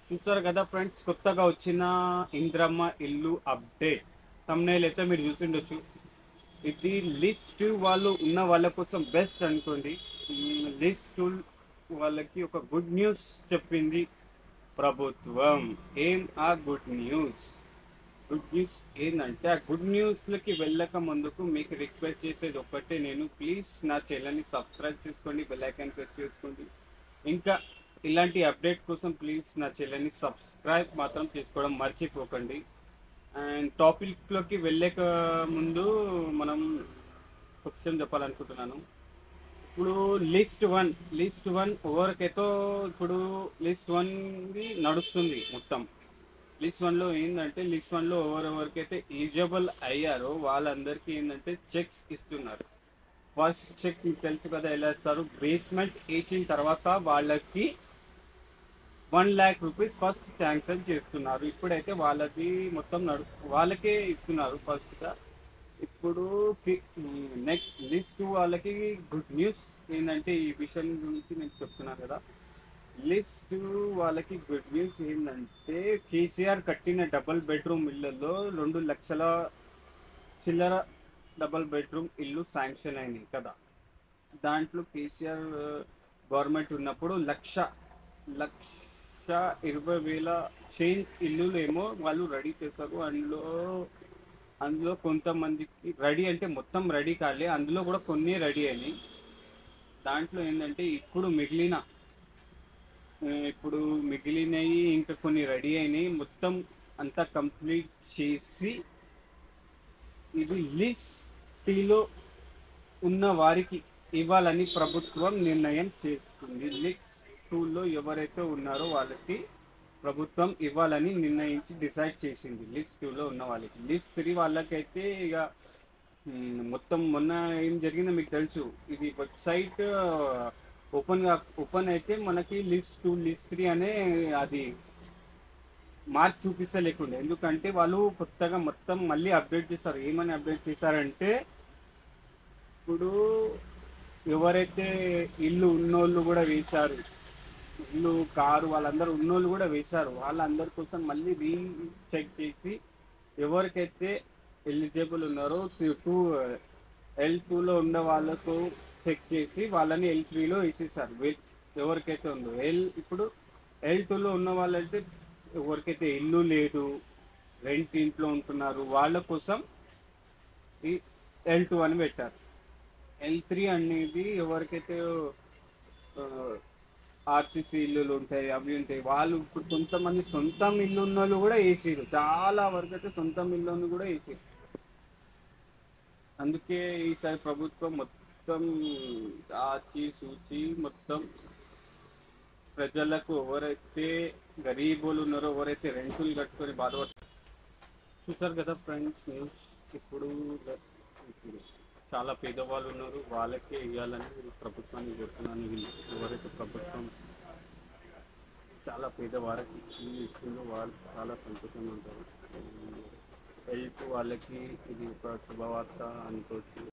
చూస్తారు కదా ఫ్రెండ్స్, కొత్తగా వచ్చిన ఇంద్రమ్మ ఇల్లు అప్డేట్ తమ్నైల్ అయితే మీరు చూసిండొచ్చు. ఇది లిస్ట్ వాళ్ళు ఉన్న వాళ్ళ కోసం బెస్ట్ అనుకోండి. లిస్ట్ వాళ్ళకి ఒక గుడ్ న్యూస్ చెప్పింది ప్రభుత్వం. ఏం ఆ గుడ్ న్యూస్? గుడ్ న్యూస్ ఏంటంటే, ఆ గుడ్ న్యూస్లకి వెళ్ళక ముందుకు మీకు రిక్వెస్ట్ చేసేది ఒక్కటే, నేను ప్లీజ్ నా ఛానల్ని సబ్స్క్రైబ్ చేసుకోండి, బెల్ ఐకాన్ ప్రెస్ చేసుకోండి. ఇంకా ఇలాంటి అప్డేట్ కోసం ప్లీజ్ నా ఛానల్ని సబ్స్క్రైబ్ మాత్రం చేసుకోవడం మర్చిపోకండి. అండ్ టాపిక్లోకి వెళ్ళక ముందు మనం క్వశ్చన్ చెప్పాలనుకుంటున్నాను. ఇప్పుడు లిస్ట్ వన్ ఎవరికైతే ఇప్పుడు లిస్ట్ వన్ది నడుస్తుంది మొత్తం. లిస్ట్ 1లో ఏంటంటే, లిస్ట్ 1లో ఎవరెవరికైతే ఈజబుల్ అయ్యారో వాళ్ళందరికీ ఏంటంటే చెక్స్ ఇస్తున్నారు. ఫస్ట్ చెక్ మీకు తెలుసు కదా ఎలా ఇస్తారు. బేస్మెంట్ వేసిన తర్వాత వాళ్ళకి 1,00,000 రూపీస్ ఫస్ట్ శాంక్షన్ చేస్తున్నారు. ఇప్పుడైతే వాళ్ళది మొత్తం వాళ్ళకే ఇస్తున్నారు ఫస్ట్గా. ఇప్పుడు నెక్స్ట్ లిస్ట్ వాళ్ళకి గుడ్ న్యూస్ ఏంటంటే, ఈ విషయం గురించి నేను చెప్తున్నాను కదా. లిస్ట్ వాళ్ళకి గుడ్ న్యూస్ ఏంటంటే, కేసీఆర్ కట్టిన డబుల్ బెడ్రూమ్ ఇళ్లలో 2 లక్షల చిల్లర డబుల్ బెడ్రూమ్ ఇల్లు శాంక్షన్ అయినాయి కదా. దాంట్లో కేసీఆర్ గవర్నమెంట్ ఉన్నప్పుడు లక్ష 20,000 చైన్ ఇల్లులు ఏమో వాళ్ళు రెడీ చేశారు. అందులో కొంతమందికి రెడీ అంటే మొత్తం రెడీ కాలే, అందులో కూడా కొన్ని రెడీ అయినాయి. దాంట్లో ఏంటంటే ఇప్పుడు మిగిలినవి ఇంకా కొన్ని రెడీ అయినాయి. మొత్తం అంతా కంప్లీట్ చేసి ఇది లిస్ట్లో ఉన్న వారికి ఇవ్వాలని ప్రభుత్వం నిర్ణయం చేస్తుంది. లిస్ట్ 2లో ఎవరైతే ఉన్నారో వాళ్ళకి ప్రభుత్వం ఇవ్వాలని నిర్ణయించి డిసైడ్ చేసింది. లిస్ట్ 2లో ఉన్న వాళ్ళకి. లిస్ట్ 3 వాళ్ళకైతే ఇక మొత్తం మొన్న ఏం జరిగిందో మీకు తెలుసు. ఇది వెబ్సైట్ ఓపెన్ అయితే మనకి లిస్ట్ 2 లిస్ట్ 3 అనే అది మార్క్ చూపిస్తలేకుండే. ఎందుకంటే వాళ్ళు కొత్తగా మొత్తం మళ్ళీ అప్డేట్ చేస్తారు. ఏమని అప్డేట్ చేశారంటే, ఇప్పుడు ఎవరైతే ఇల్లు ఉన్నోళ్ళు కూడా వేశారు, ఇల్లు కారు వాళ్ళందరూ ఉన్నోళ్ళు కూడా వేశారు, వాళ్ళందరి కోసం మళ్ళీ చెక్ చేసి ఎవరికైతే ఎలిజిబుల్ ఉన్నారో L2లో ఉన్న వాళ్ళకు చెక్ చేసి వాళ్ళని L3లో వేసేసారు. ఎవరికైతే ఉందో ఇప్పుడు L2లో ఉన్న వాళ్ళైతే ఎవరికైతే ఇల్లు లేదు, రెంట్ ఇంట్లో ఉంటున్నారు, వాళ్ళ కోసం ఈ L2 అని పెట్టారు. L3 అనేది ఎవరికైతే ఆర్సీసీ ఇల్లులు ఉంటాయి, అవి ఉంటాయి, వాళ్ళు ఇప్పుడు కొంతమంది సొంతం ఇల్లు ఉన్న వాళ్ళు కూడా వేసారు. చాలా వరకు అయితే సొంతం ఇల్లు కూడా వేసారు. అందుకే ఈసారి ప్రభుత్వం మొత్తం ఆచి సూచి మొత్తం ప్రజలకు ఎవరైతే గరీబులు ఉన్నారో, ఎవరైతే రెంటులు కట్టుకొని బాధపడుతున్నారు, చూసారు కదా ఫ్రెండ్స్ న్యూస్. ఇప్పుడు ఇప్పుడు చాలా పేదవాళ్ళు ఉన్నారు, వాళ్ళకే ఇవ్వాలని ప్రభుత్వాన్ని కోరుతున్నాను. ఎవరైతే ప్రభుత్వం చాలా పేదవారికి ఇస్తుందో వాళ్ళు చాలా సంతోషంగా ఉంటారు. L2 వాళ్ళకి ఇది ఒక శుభవార్త అనుకోవచ్చు.